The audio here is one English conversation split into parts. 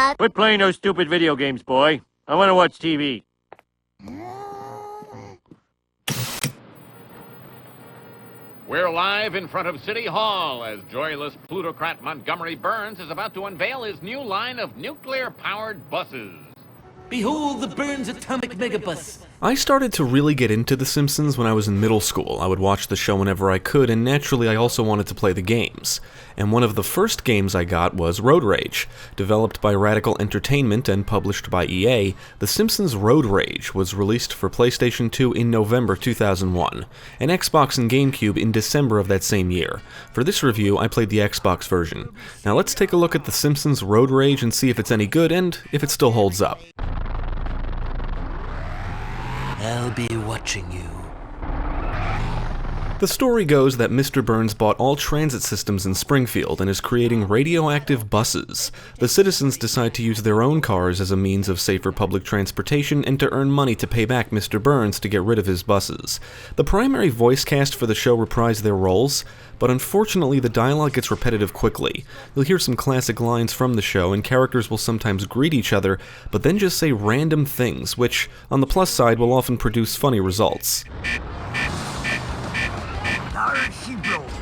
up. Quit playing those stupid video games, boy. I want to watch TV. We're live in front of City Hall as joyless plutocrat Montgomery Burns is about to unveil his new line of nuclear-powered buses. Behold the Burns Atomic Megabus. I started to really get into The Simpsons when I was in middle school. I would watch the show whenever I could, and naturally I also wanted to play the games. And one of the first games I got was Road Rage. Developed by Radical Entertainment and published by EA, The Simpsons Road Rage was released for PlayStation 2 in November 2001, and Xbox and GameCube in December of that same year. For this review, I played the Xbox version. Now let's take a look at The Simpsons Road Rage and see if it's any good and if it still holds up. I'll be watching you. The story goes that Mr. Burns bought all transit systems in Springfield and is creating radioactive buses. The citizens decide to use their own cars as a means of safer public transportation and to earn money to pay back Mr. Burns to get rid of his buses. The primary voice cast for the show reprise their roles, but unfortunately the dialogue gets repetitive quickly. You'll hear some classic lines from the show, and characters will sometimes greet each other, but then just say random things, which, on the plus side, will often produce funny results.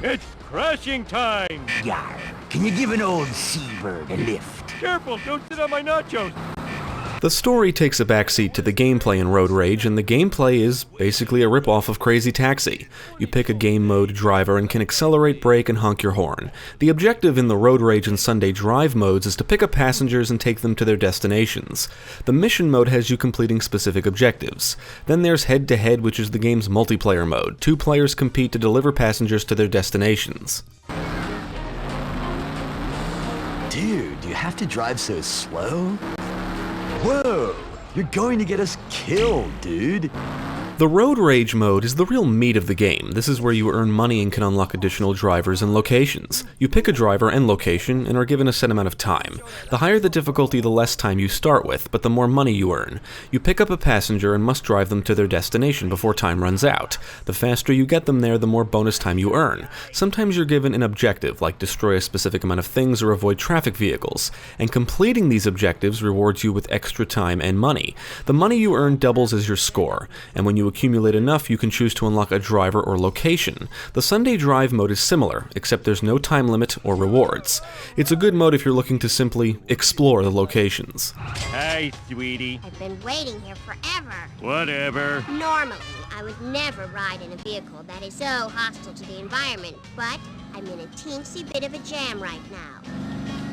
It's crashing time! Yar, can you give an old seabird a lift? Careful, don't sit on my nachos! The story takes a backseat to the gameplay in Road Rage, and the gameplay is basically a ripoff of Crazy Taxi. You pick a game mode driver and can accelerate, brake, and honk your horn. The objective in the Road Rage and Sunday Drive modes is to pick up passengers and take them to their destinations. The mission mode has you completing specific objectives. Then there's Head-to-Head, which is the game's multiplayer mode. 2 players compete to deliver passengers to their destinations. Dude, do you have to drive so slow? Whoa! You're going to get us killed, dude! The Road Rage mode is the real meat of the game. This is where you earn money and can unlock additional drivers and locations. You pick a driver and location and are given a set amount of time. The higher the difficulty, the less time you start with, but the more money you earn. You pick up a passenger and must drive them to their destination before time runs out. The faster you get them there, the more bonus time you earn. Sometimes you're given an objective, like destroy a specific amount of things or avoid traffic vehicles, and completing these objectives rewards you with extra time and money. The money you earn doubles as your score, and when you accumulate enough, you can choose to unlock a driver or location. The Sunday Drive mode is similar, except there's no time limit or rewards. It's a good mode if you're looking to simply explore the locations. Hi, sweetie. I've been waiting here forever. Whatever. Normally, I would never ride in a vehicle that is so hostile to the environment, but I'm in a teensy bit of a jam right now.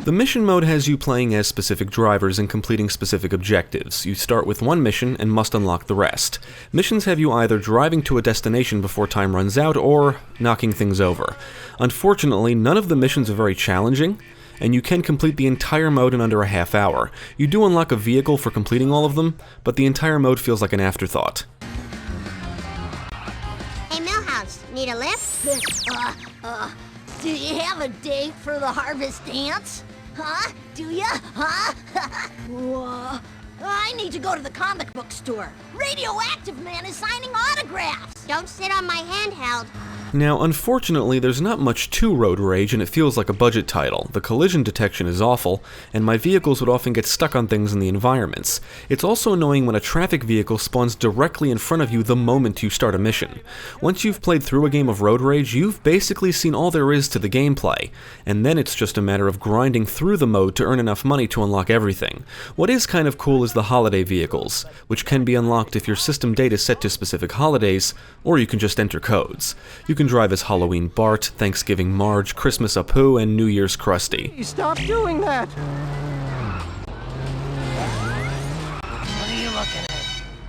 The mission mode has you playing as specific drivers and completing specific objectives. You start with one mission and must unlock the rest. Missions have you either driving to a destination before time runs out or knocking things over. Unfortunately, none of the missions are very challenging, and you can complete the entire mode in under a half hour. You do unlock a vehicle for completing all of them, but the entire mode feels like an afterthought. Hey, Millhouse, need a lift? Do you have a date for the harvest dance? Huh? Do ya? Huh? Whoa. I need to go to the comic book store. Radioactive Man is signing autographs. Don't sit on my handheld. Now, unfortunately, there's not much to Road Rage, and it feels like a budget title. The collision detection is awful, and my vehicles would often get stuck on things in the environments. It's also annoying when a traffic vehicle spawns directly in front of you the moment you start a mission. Once you've played through a game of Road Rage, you've basically seen all there is to the gameplay, and then it's just a matter of grinding through the mode to earn enough money to unlock everything. What is kind of cool is the holiday vehicles, which can be unlocked if your system date is set to specific holidays, or you can just enter codes. You can drive as Halloween Bart, Thanksgiving Marge, Christmas Apu, and New Year's Krusty. Stop doing that! What are you looking at?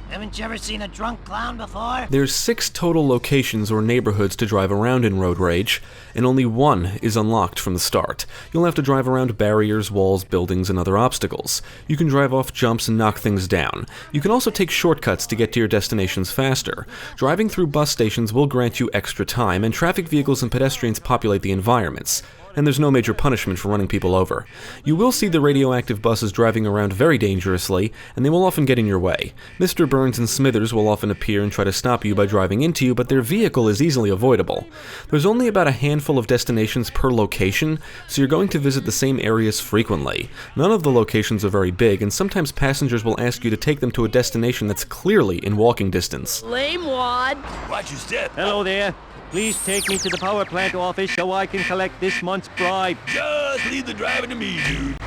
Haven't you ever seen a drunk clown before? There's 6 total locations or neighborhoods to drive around in Road Rage, and only 1 is unlocked from the start. You'll have to drive around barriers, walls, buildings, and other obstacles. You can drive off jumps and knock things down. You can also take shortcuts to get to your destinations faster. Driving through bus stations will grant you extra time, and traffic vehicles and pedestrians populate the environments. and there's no major punishment for running people over. You will see the radioactive buses driving around very dangerously, and they will often get in your way. Mr. Burns and Smithers will often appear and try to stop you by driving into you, but their vehicle is easily avoidable. There's only about a handful of destinations per location, so you're going to visit the same areas frequently. None of the locations are very big, and sometimes passengers will ask you to take them to a destination that's clearly in walking distance. Lame wad. Watch your step. Hello there. Please take me to the power plant office so I can collect this month's bribe. Just leave the driving to me, dude.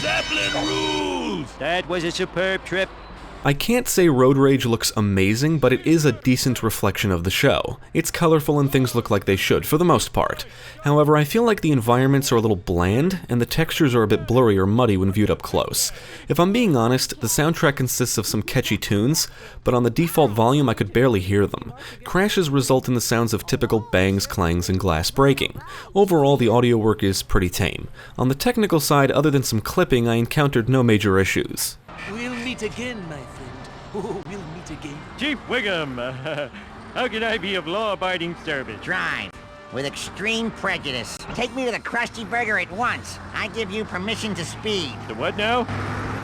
Zeppelin rules! That was a superb trip. I can't say Road Rage looks amazing, but it is a decent reflection of the show. It's colorful and things look like they should, for the most part. However, I feel like the environments are a little bland, and the textures are a bit blurry or muddy when viewed up close. If I'm being honest, the soundtrack consists of some catchy tunes, but on the default volume I could barely hear them. Crashes result in the sounds of typical bangs, clangs, and glass breaking. Overall, the audio work is pretty tame. On the technical side, other than some clipping, I encountered no major issues. We'll meet again, my friend. Oh, we'll meet again. Chief Wiggum, how can I be of law-abiding service? Drive with extreme prejudice. Take me to the Krusty Burger at once. I give you permission to speed. The what now?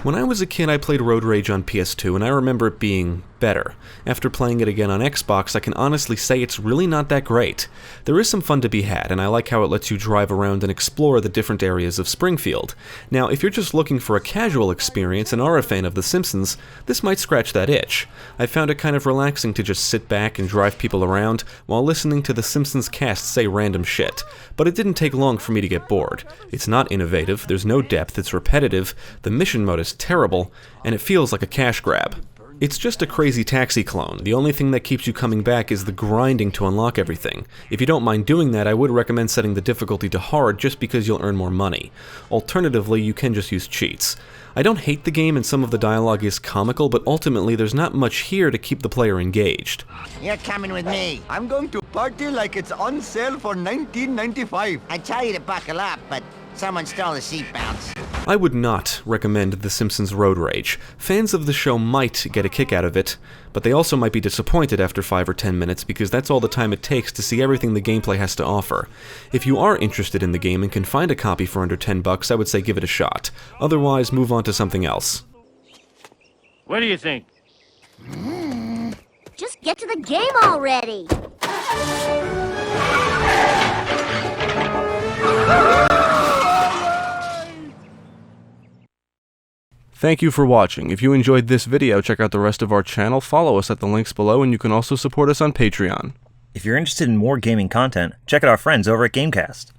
When I was a kid, I played Road Rage on PS2, and I remember it being better. After playing it again on Xbox, I can honestly say it's really not that great. There is some fun to be had, and I like how it lets you drive around and explore the different areas of Springfield. Now, if you're just looking for a casual experience and are a fan of The Simpsons, this might scratch that itch. I found it kind of relaxing to just sit back and drive people around while listening to The Simpsons cast say random shit, but it didn't take long for me to get bored. It's not innovative, there's no depth, it's repetitive, the mission mode is terrible, and it feels like a cash grab. It's just a crazy Taxi clone. The only thing that keeps you coming back is the grinding to unlock everything. If you don't mind doing that, I would recommend setting the difficulty to hard just because you'll earn more money. Alternatively, you can just use cheats. I don't hate the game and some of the dialogue is comical, but ultimately there's not much here to keep the player engaged. You're coming with me. I'm going to party like it's on sale for $19.95. I tell you to buckle up, but someone stole the seatbelts. I would not recommend The Simpsons Road Rage. Fans of the show might get a kick out of it, but they also might be disappointed after 5 or 10 minutes because that's all the time it takes to see everything the gameplay has to offer. If you are interested in the game and can find a copy for under $10, I would say give it a shot. Otherwise, move on to something else. What do you think? Just get to the game already. Thank you for watching. If you enjoyed this video, check out the rest of our channel, follow us at the links below, and you can also support us on Patreon. If you're interested in more gaming content, check out our friends over at Gamecast.